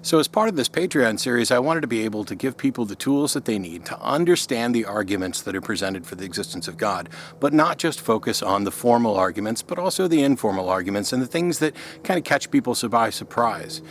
So as part of this Patreon series, I wanted to be able to give people the tools that they need to understand the arguments that are presented for the existence of God, but not just focus on the formal arguments, but also the informal arguments and the things that kind of catch people by surprise.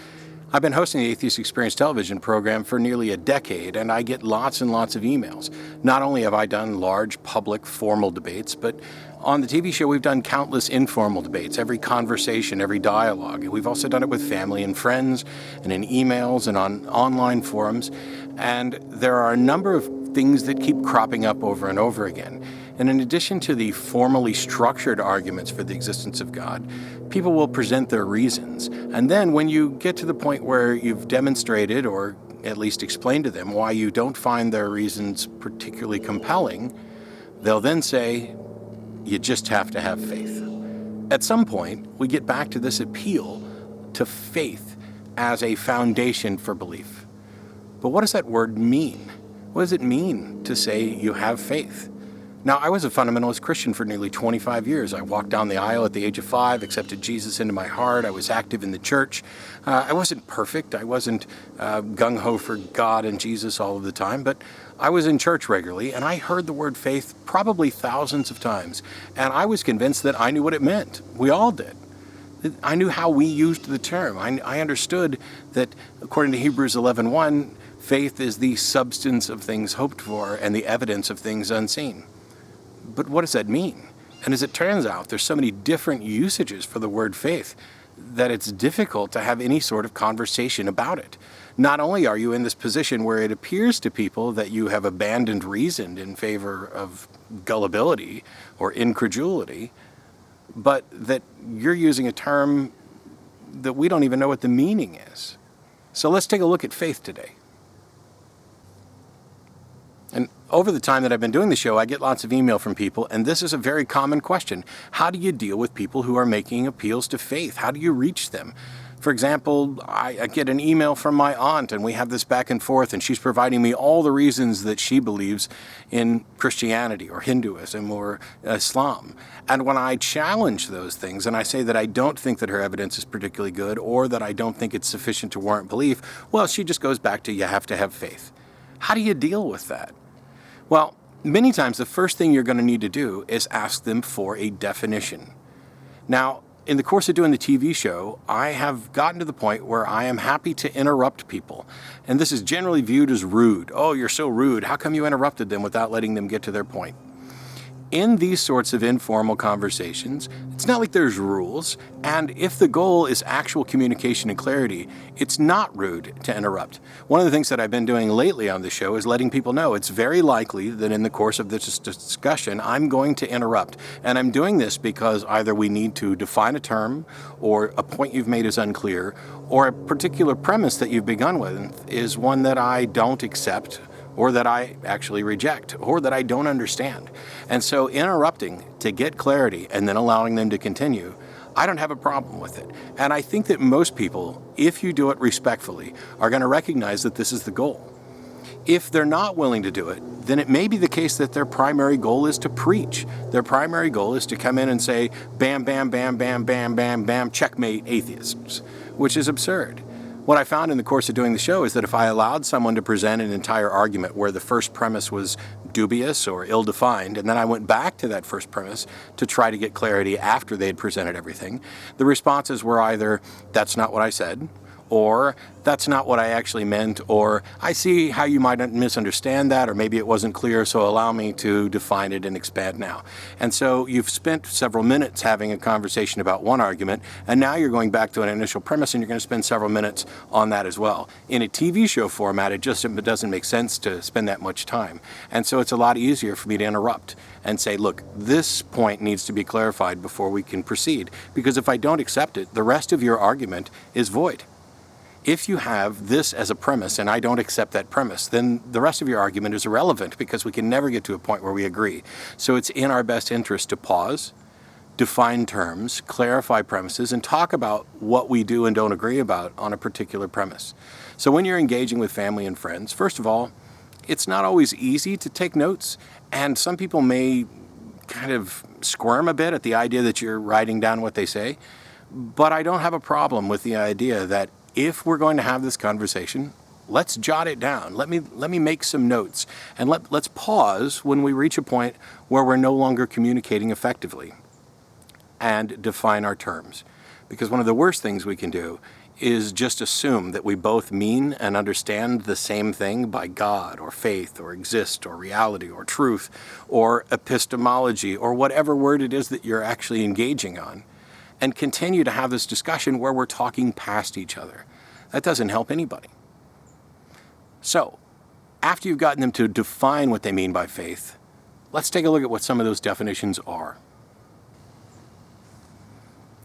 I've been hosting the Atheist Experience television program for nearly a decade, and I get lots and lots of emails. Not only have I done large, public, formal debates, but on the TV show we've done countless informal debates, every conversation, every dialogue. We've also done it with family and friends, and in emails and on online forums. And there are a number of things that keep cropping up over and over again. And in addition to the formally structured arguments for the existence of God, people will present their reasons. And then when you get to the point where you've demonstrated or at least explained to them why you don't find their reasons particularly compelling, they'll then say, you just have to have faith. At some point, we get back to this appeal to faith as a foundation for belief. But what does that word mean? What does it mean to say you have faith? Now, I was a fundamentalist Christian for nearly 25 years. I walked down the aisle at the age of 5, accepted Jesus into my heart. I was active in the church. I wasn't perfect. I wasn't gung-ho for God and Jesus all of the time, but I was in church regularly, and I heard the word faith probably thousands of times, and I was convinced that I knew what it meant. We all did. I knew how we used the term. I understood that, according to Hebrews 11:1, faith is the substance of things hoped for and the evidence of things unseen. But what does that mean? And as it turns out, there's so many different usages for the word faith that it's difficult to have any sort of conversation about it. Not only are you in this position where it appears to people that you have abandoned reason in favor of gullibility or incredulity, but that you're using a term that we don't even know what the meaning is. So let's take a look at faith today. And over the time that I've been doing the show, I get lots of email from people, and this is a very common question. How do you deal with people who are making appeals to faith? How do you reach them? For example, I get an email from my aunt, and we have this back and forth, and she's providing me all the reasons that she believes in Christianity or Hinduism or Islam. And when I challenge those things, and I say that I don't think that her evidence is particularly good, or that I don't think it's sufficient to warrant belief, well, she just goes back to, you have to have faith. How do you deal with that? Well, many times the first thing you're going to need to do is ask them for a definition. Now, in the course of doing the TV show, I have gotten to the point where I am happy to interrupt people. And this is generally viewed as rude. Oh, you're so rude. How come you interrupted them without letting them get to their point? In these sorts of informal conversations, it's not like there's rules, and if the goal is actual communication and clarity, it's not rude to interrupt. One of the things that I've been doing lately on the show is letting people know it's very likely that in the course of this discussion, I'm going to interrupt. And I'm doing this because either we need to define a term, or a point you've made is unclear, or a particular premise that you've begun with is one that I don't accept, or that I actually reject, or that I don't understand. And so interrupting to get clarity and then allowing them to continue, I don't have a problem with it. And I think that most people, if you do it respectfully, are going to recognize that this is the goal. If they're not willing to do it, then it may be the case that their primary goal is to preach. Their primary goal is to come in and say, bam, bam, bam, bam, bam, bam, bam, checkmate atheists, which is absurd. What I found in the course of doing the show is that if I allowed someone to present an entire argument where the first premise was dubious or ill-defined, and then I went back to that first premise to try to get clarity after they had presented everything, the responses were either, that's not what I said, or that's not what I actually meant, or I see how you might misunderstand that, or maybe it wasn't clear, so allow me to define it and expand now. And so you've spent several minutes having a conversation about one argument, and now you're going back to an initial premise, and you're going to spend several minutes on that as well. In a TV show format, it doesn't make sense to spend that much time. And so it's a lot easier for me to interrupt and say, look, this point needs to be clarified before we can proceed, because if I don't accept it, the rest of your argument is void. If you have this as a premise and I don't accept that premise, then the rest of your argument is irrelevant because we can never get to a point where we agree. So it's in our best interest to pause, define terms, clarify premises, and talk about what we do and don't agree about on a particular premise. So when you're engaging with family and friends, first of all, it's not always easy to take notes, and some people may kind of squirm a bit at the idea that you're writing down what they say, but I don't have a problem with the idea that if we're going to have this conversation, let's jot it down. Let me make some notes, and let's pause when we reach a point where we're no longer communicating effectively, and define our terms. Because one of the worst things we can do is just assume that we both mean and understand the same thing by God or faith or exist or reality or truth or epistemology or whatever word it is that you're actually engaging on, and continue to have this discussion where we're talking past each other. That doesn't help anybody. So, after you've gotten them to define what they mean by faith, let's take a look at what some of those definitions are.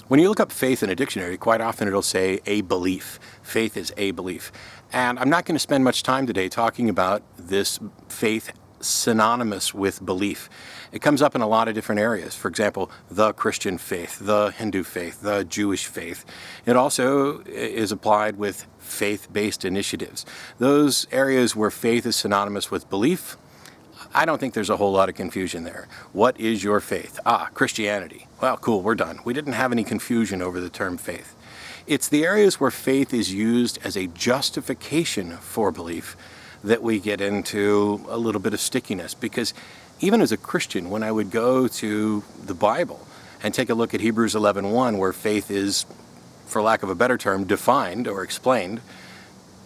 When you look up faith in a dictionary, quite often it'll say a belief. Faith is a belief. And I'm not going to spend much time today talking about this faith synonymous with belief. It comes up in a lot of different areas. For example, the Christian faith, the Hindu faith, the Jewish faith. It also is applied with faith-based initiatives. Those areas where faith is synonymous with belief, I don't think there's a whole lot of confusion there. What is your faith? Christianity. Well, cool, we're done. We didn't have any confusion over the term faith. It's the areas where faith is used as a justification for belief that we get into a little bit of stickiness. Because even as a Christian, when I would go to the Bible and take a look at Hebrews 11:1, where faith is, for lack of a better term, defined or explained,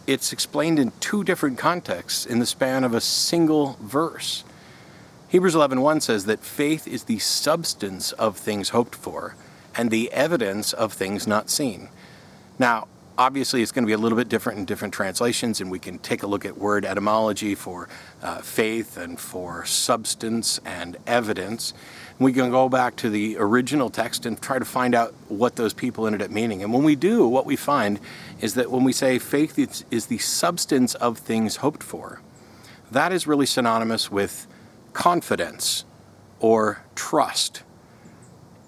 it's explained in two different contexts in the span of a single verse. Hebrews 11:1 says that faith is the substance of things hoped for and the evidence of things not seen. Now, obviously, it's going to be a little bit different in different translations, and we can take a look at word etymology for faith and for substance and evidence. We can go back to the original text and try to find out what those people ended up meaning. And when we do, what we find is that when we say faith is the substance of things hoped for, that is really synonymous with confidence or trust.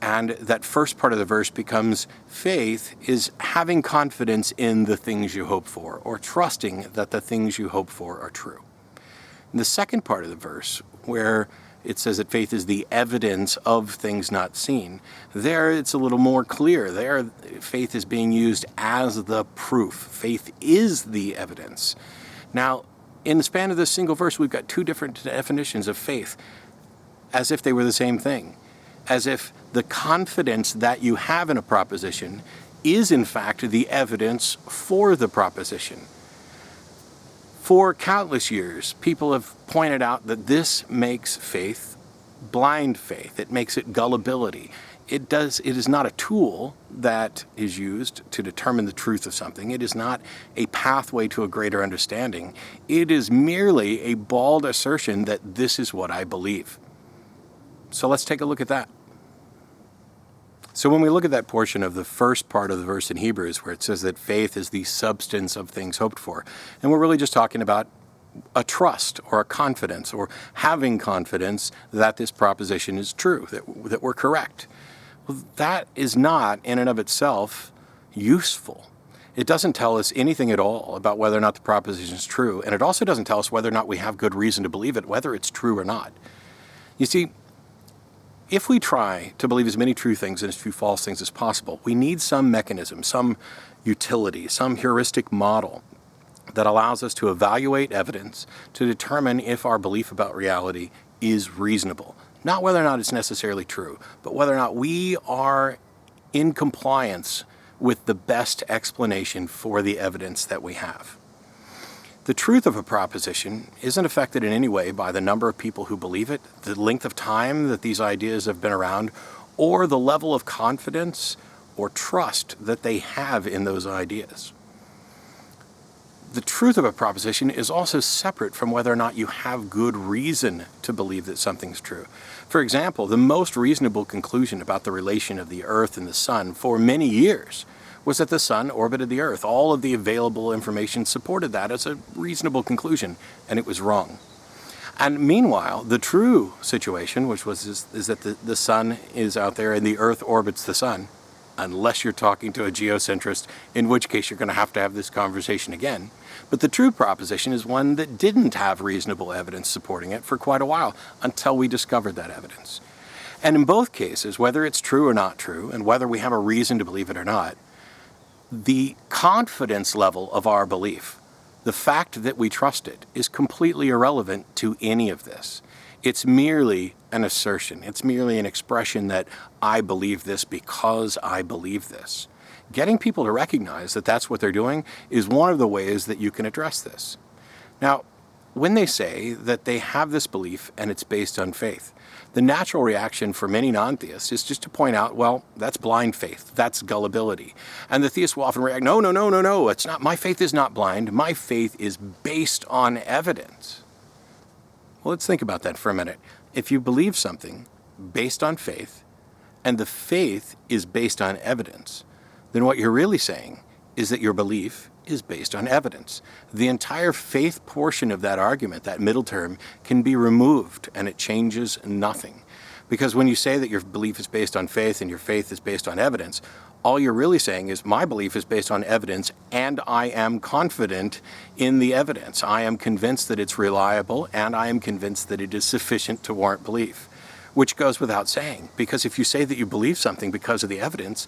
And that first part of the verse becomes faith is having confidence in the things you hope for, or trusting that the things you hope for are true. And the second part of the verse, where it says that faith is the evidence of things not seen, there it's a little more clear. There, faith is being used as the proof. Faith is the evidence. Now, in the span of this single verse, we've got two different definitions of faith, as if they were the same thing. As if the confidence that you have in a proposition is in fact the evidence for the proposition. For countless years, people have pointed out that this makes faith blind faith. It makes it gullibility. It is not a tool that is used to determine the truth of something. It is not a pathway to a greater understanding. It is merely a bald assertion that this is what I believe. So let's take a look at that. So when we look at that portion of the first part of the verse in Hebrews where it says that faith is the substance of things hoped for, and we're really just talking about a trust or a confidence or having confidence that this proposition is true, that we're correct. Well, that is not in and of itself useful. It doesn't tell us anything at all about whether or not the proposition is true, and it also doesn't tell us whether or not we have good reason to believe it, whether it's true or not. You see, if we try to believe as many true things and as few false things as possible, we need some mechanism, some utility, some heuristic model that allows us to evaluate evidence to determine if our belief about reality is reasonable. Not whether or not it's necessarily true, but whether or not we are in compliance with the best explanation for the evidence that we have. The truth of a proposition isn't affected in any way by the number of people who believe it, the length of time that these ideas have been around, or the level of confidence or trust that they have in those ideas. The truth of a proposition is also separate from whether or not you have good reason to believe that something's true. For example, the most reasonable conclusion about the relation of the Earth and the Sun for many years was that the Sun orbited the Earth. All of the available information supported that as a reasonable conclusion, and it was wrong. And meanwhile, the true situation, which is that the Sun is out there and the Earth orbits the Sun, unless you're talking to a geocentrist, in which case you're going to have this conversation again. But the true proposition is one that didn't have reasonable evidence supporting it for quite a while, until we discovered that evidence. And in both cases, whether it's true or not true, and whether we have a reason to believe it or not, The confidence level of our belief, the fact that we trust it, is completely irrelevant to any of this. It's merely an assertion. It's merely an expression that I believe this because I believe this. Getting people to recognize that that's what they're doing is one of the ways that you can address this. Now, when they say that they have this belief and it's based on faith, the natural reaction for many non-theists is just to point out, well, that's blind faith, that's gullibility. And the theist will often react, no, it's not. My faith is not blind. My faith is based on evidence. Well, let's think about that for a minute. If you believe something based on faith, and the faith is based on evidence, then what you're really saying is that your belief is based on evidence. The entire faith portion of that argument, that middle term, can be removed and it changes nothing. Because when you say that your belief is based on faith and your faith is based on evidence, all you're really saying is my belief is based on evidence and I am confident in the evidence. I am convinced that it's reliable and I am convinced that it is sufficient to warrant belief, which goes without saying. Because if you say that you believe something because of the evidence,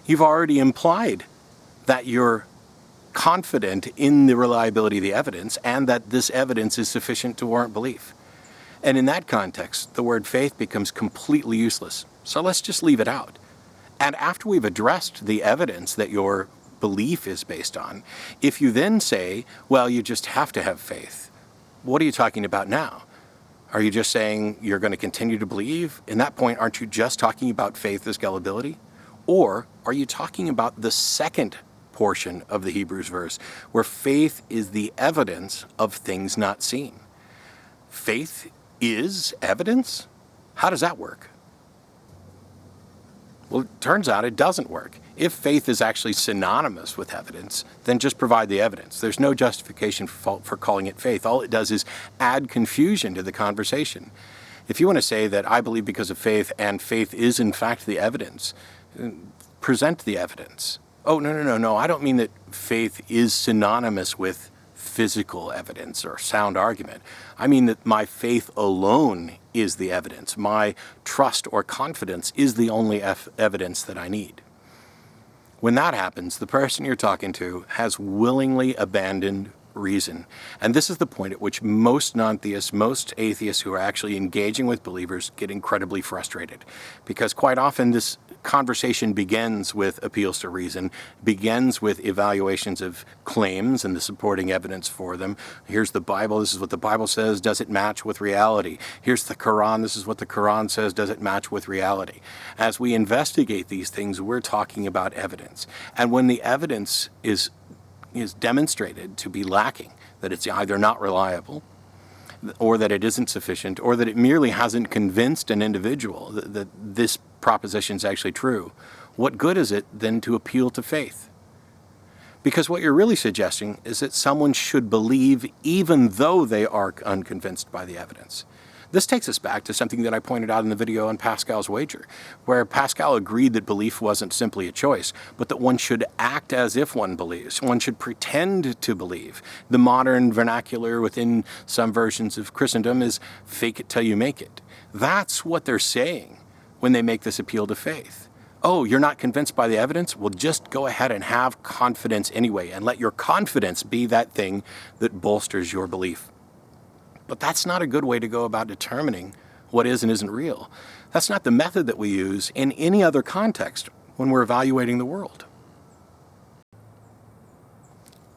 you've already implied that you're confident in the reliability of the evidence and that this evidence is sufficient to warrant belief. And in that context, the word faith becomes completely useless. So let's just leave it out. And after we've addressed the evidence that your belief is based on, if you then say, well, you just have to have faith, what are you talking about now? Are you just saying you're going to continue to believe? In that point, aren't you just talking about faith as gullibility? Or are you talking about the second portion of the Hebrews verse, where faith is the evidence of things not seen? Faith is evidence? How does that work? Well, it turns out it doesn't work. If faith is actually synonymous with evidence, then just provide the evidence. There's no justification for calling it faith. All it does is add confusion to the conversation. If you want to say that I believe because of faith and faith is in fact the evidence, present the evidence. Oh, no. I don't mean that faith is synonymous with physical evidence or sound argument. I mean that my faith alone is the evidence. My trust or confidence is the only evidence that I need. When that happens, the person you're talking to has willingly abandoned reason. And this is the point at which most non-theists, most atheists who are actually engaging with believers get incredibly frustrated. Because quite often this conversation begins with appeals to reason, begins with evaluations of claims and the supporting evidence for them. Here's the Bible, this is what the Bible says, does it match with reality? Here's the Quran, this is what the Quran says, does it match with reality? As we investigate these things, we're talking about evidence. And when the evidence is demonstrated to be lacking, that it's either not reliable, or that it isn't sufficient, or that it merely hasn't convinced an individual that this proposition is actually true, what good is it then to appeal to faith? Because what you're really suggesting is that someone should believe even though they are unconvinced by the evidence. This takes us back to something that I pointed out in the video on Pascal's wager, where Pascal agreed that belief wasn't simply a choice, but that one should act as if one believes. One should pretend to believe. The modern vernacular within some versions of Christendom is fake it till you make it. That's what they're saying when they make this appeal to faith. Oh, you're not convinced by the evidence? Well, just go ahead and have confidence anyway, and let your confidence be that thing that bolsters your belief. But that's not a good way to go about determining what is and isn't real. That's not the method that we use in any other context when we're evaluating the world.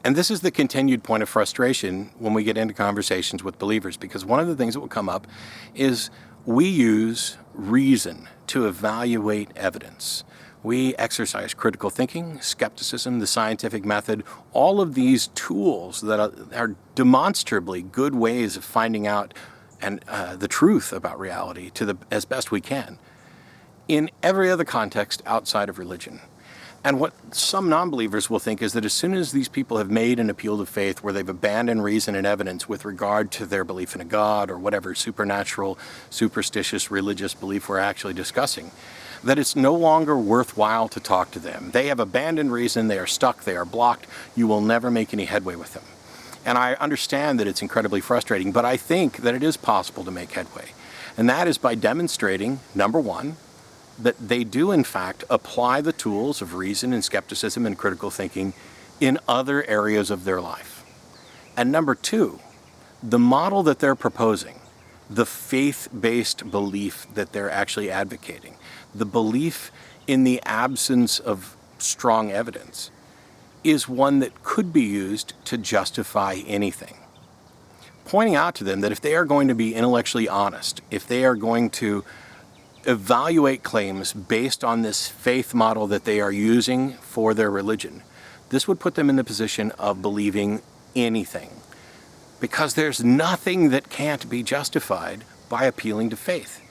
And this is the continued point of frustration when we get into conversations with believers, because one of the things that will come up is we use reason to evaluate evidence. We exercise critical thinking, skepticism, the scientific method, all of these tools that are demonstrably good ways of finding out the truth about reality as best we can in every other context outside of religion. And what some non-believers will think is that as soon as these people have made an appeal to faith where they've abandoned reason and evidence with regard to their belief in a God or whatever supernatural, superstitious, religious belief we're actually discussing, that it's no longer worthwhile to talk to them. They have abandoned reason, they are stuck, they are blocked, you will never make any headway with them. And I understand that it's incredibly frustrating, but I think that it is possible to make headway. And that is by demonstrating, number one, that they do in fact apply the tools of reason and skepticism and critical thinking in other areas of their life. And number two, the model that they're proposing, the faith-based belief that they're actually advocating, the belief in the absence of strong evidence, is one that could be used to justify anything. Pointing out to them that if they are going to be intellectually honest, if they are going to evaluate claims based on this faith model that they are using for their religion, this would put them in the position of believing anything, because there's nothing that can't be justified by appealing to faith.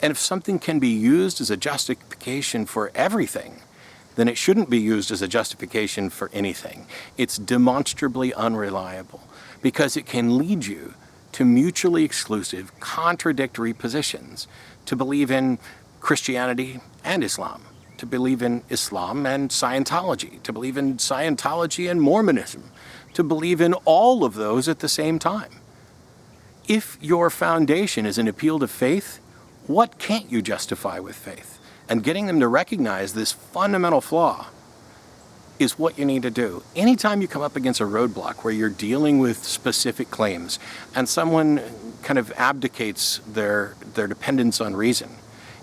And if something can be used as a justification for everything, then it shouldn't be used as a justification for anything. It's demonstrably unreliable because it can lead you to mutually exclusive, contradictory positions, to believe in Christianity and Islam, to believe in Islam and Scientology, to believe in Scientology and Mormonism, to believe in all of those at the same time. If your foundation is an appeal to faith, what can't you justify with faith? And getting them to recognize this fundamental flaw is what you need to do. Anytime you come up against a roadblock where you're dealing with specific claims and someone kind of abdicates their dependence on reason,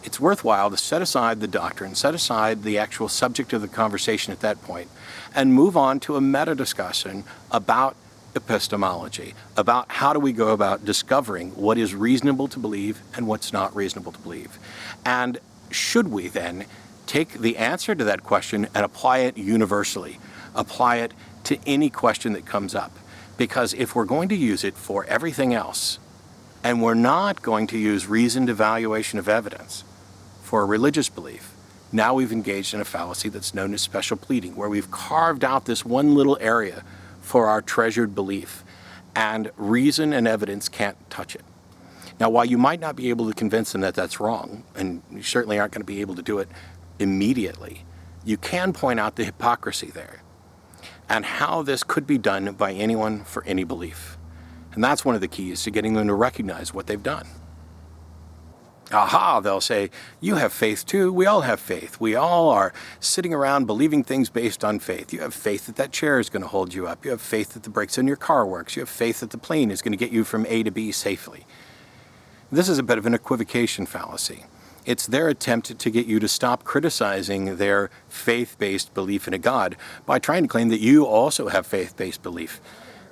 it's worthwhile to set aside the doctrine, set aside the actual subject of the conversation at that point, and move on to a meta-discussion about epistemology, about how do we go about discovering what is reasonable to believe and what's not reasonable to believe. And should we then take the answer to that question and apply it universally, apply it to any question that comes up? Because if we're going to use it for everything else, and we're not going to use reasoned evaluation of evidence for a religious belief, now we've engaged in a fallacy that's known as special pleading, where we've carved out this one little area for our treasured belief, and reason and evidence can't touch it. Now, while you might not be able to convince them that that's wrong, and you certainly aren't going to be able to do it immediately, you can point out the hypocrisy there and how this could be done by anyone for any belief. And that's one of the keys to getting them to recognize what they've done. Aha, they'll say, you have faith too. We all have faith. We all are sitting around believing things based on faith. You have faith that that chair is going to hold you up. You have faith that the brakes on your car works. You have faith that the plane is going to get you from A to B safely. This is a bit of an equivocation fallacy. It's their attempt to get you to stop criticizing their faith-based belief in a God by trying to claim that you also have faith-based belief,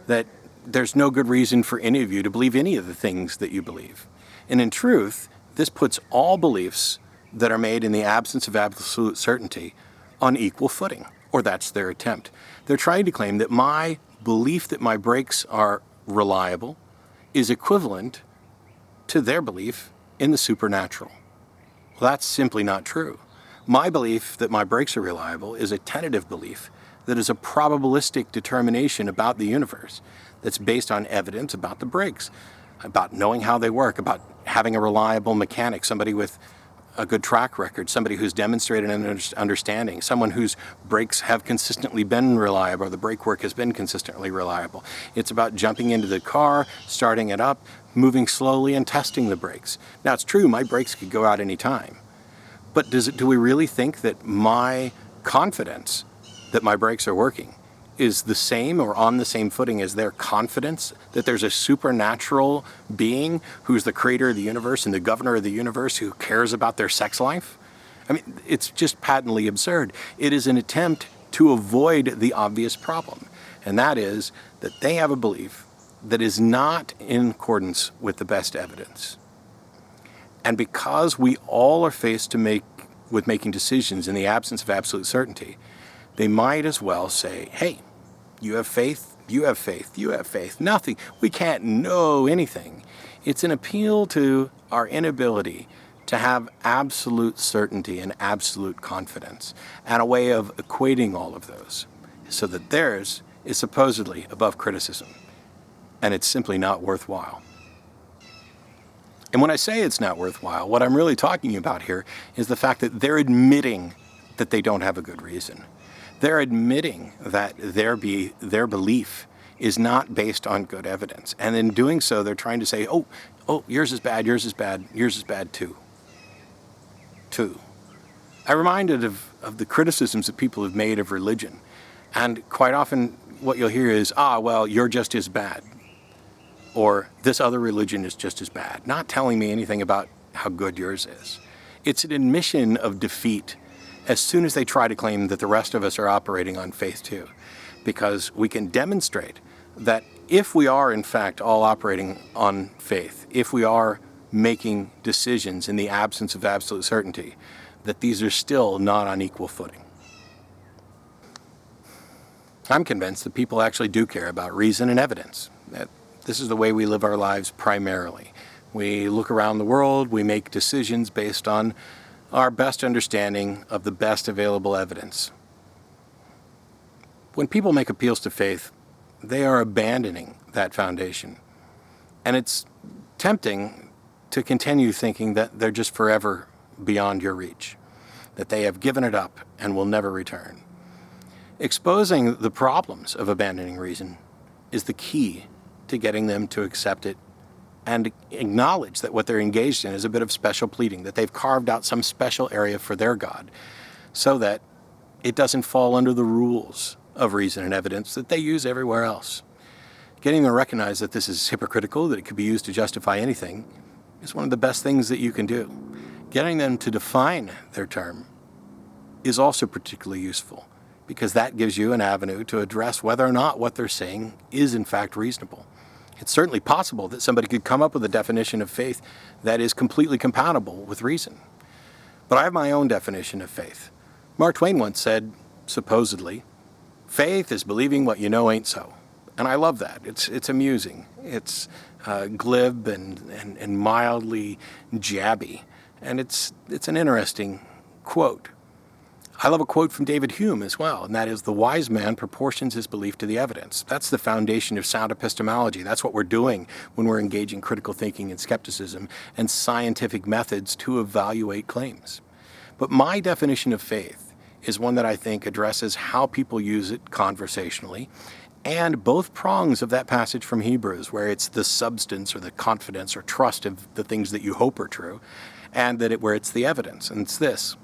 that there's no good reason for any of you to believe any of the things that you believe. And in truth, this puts all beliefs that are made in the absence of absolute certainty on equal footing, or that's their attempt. They're trying to claim that my belief that my brakes are reliable is equivalent to their belief in the supernatural. Well, that's simply not true. My belief that my brakes are reliable is a tentative belief that is a probabilistic determination about the universe that's based on evidence about the brakes, about knowing how they work, about having a reliable mechanic, somebody with a good track record, somebody who's demonstrated an understanding, someone whose brakes have consistently been reliable, or the brake work has been consistently reliable. It's about jumping into the car, starting it up, moving slowly, and testing the brakes. Now, it's true, my brakes could go out any time. But do we really think that my confidence that my brakes are working is the same or on the same footing as their confidence that there's a supernatural being who's the creator of the universe and the governor of the universe who cares about their sex life? I mean, it's just patently absurd. It is an attempt to avoid the obvious problem, and that is that they have a belief that is not in accordance with the best evidence. And because we all are faced with making decisions in the absence of absolute certainty, they might as well say, hey, you have faith, you have faith, you have faith. Nothing. We can't know anything. It's an appeal to our inability to have absolute certainty and absolute confidence, and a way of equating all of those so that theirs is supposedly above criticism. And it's simply not worthwhile. And when I say it's not worthwhile, what I'm really talking about here is the fact that they're admitting that they don't have a good reason. They're admitting that their belief is not based on good evidence. And in doing so, they're trying to say, oh, yours is bad, yours is bad, yours is bad too. I'm reminded of the criticisms that people have made of religion. And quite often what you'll hear is, well, you're just as bad. Or this other religion is just as bad. Not telling me anything about how good yours is. It's an admission of defeat as soon as they try to claim that the rest of us are operating on faith too. Because we can demonstrate that if we are in fact all operating on faith, if we are making decisions in the absence of absolute certainty, that these are still not on equal footing. I'm convinced that people actually do care about reason and evidence. That this is the way we live our lives primarily. We look around the world, we make decisions based on our best understanding of the best available evidence. When people make appeals to faith, they are abandoning that foundation. And it's tempting to continue thinking that they're just forever beyond your reach, that they have given it up and will never return. Exposing the problems of abandoning reason is the key to getting them to accept it and acknowledge that what they're engaged in is a bit of special pleading, that they've carved out some special area for their God so that it doesn't fall under the rules of reason and evidence that they use everywhere else. Getting them to recognize that this is hypocritical, that it could be used to justify anything, is one of the best things that you can do. Getting them to define their term is also particularly useful, because that gives you an avenue to address whether or not what they're saying is in fact reasonable. It's certainly possible that somebody could come up with a definition of faith that is completely compatible with reason. But I have my own definition of faith. Mark Twain once said, supposedly, faith is believing what you know ain't so. And I love that. It's amusing. It's glib and mildly jabby. And it's an interesting quote. I love a quote from David Hume as well, and that is, the wise man proportions his belief to the evidence. That's the foundation of sound epistemology. That's what we're doing when we're engaging critical thinking and skepticism and scientific methods to evaluate claims. But my definition of faith is one that I think addresses how people use it conversationally, and both prongs of that passage from Hebrews, where it's the substance or the confidence or trust of the things that you hope are true, and where it's the evidence. And it's this.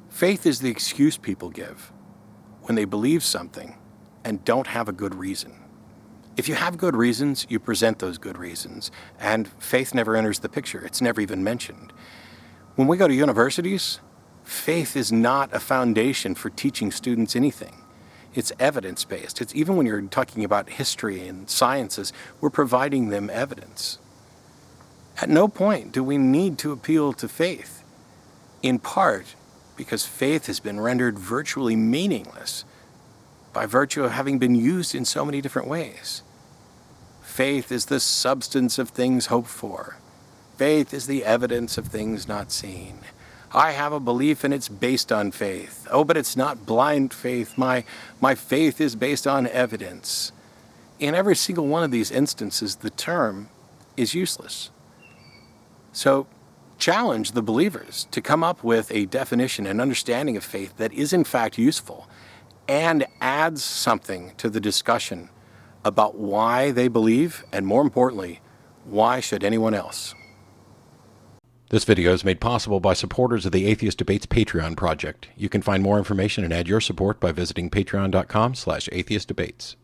Faith is the excuse people give when they believe something and don't have a good reason. If you have good reasons, you present those good reasons, and faith never enters the picture. It's never even mentioned. When we go to universities, faith is not a foundation for teaching students anything. It's evidence-based. It's even when you're talking about history and sciences, we're providing them evidence. At no point do we need to appeal to faith, in part because faith has been rendered virtually meaningless by virtue of having been used in so many different ways. Faith is the substance of things hoped for. Faith is the evidence of things not seen. I have a belief and it's based on faith. Oh, but it's not blind faith. My faith is based on evidence. In every single one of these instances, the term is useless. So, challenge the believers to come up with a definition and understanding of faith that is in fact useful and adds something to the discussion about why they believe, and more importantly, why should anyone else? This video is made possible by supporters of the Atheist Debates Patreon project. You can find more information and add your support by visiting patreon.com/atheistdebates.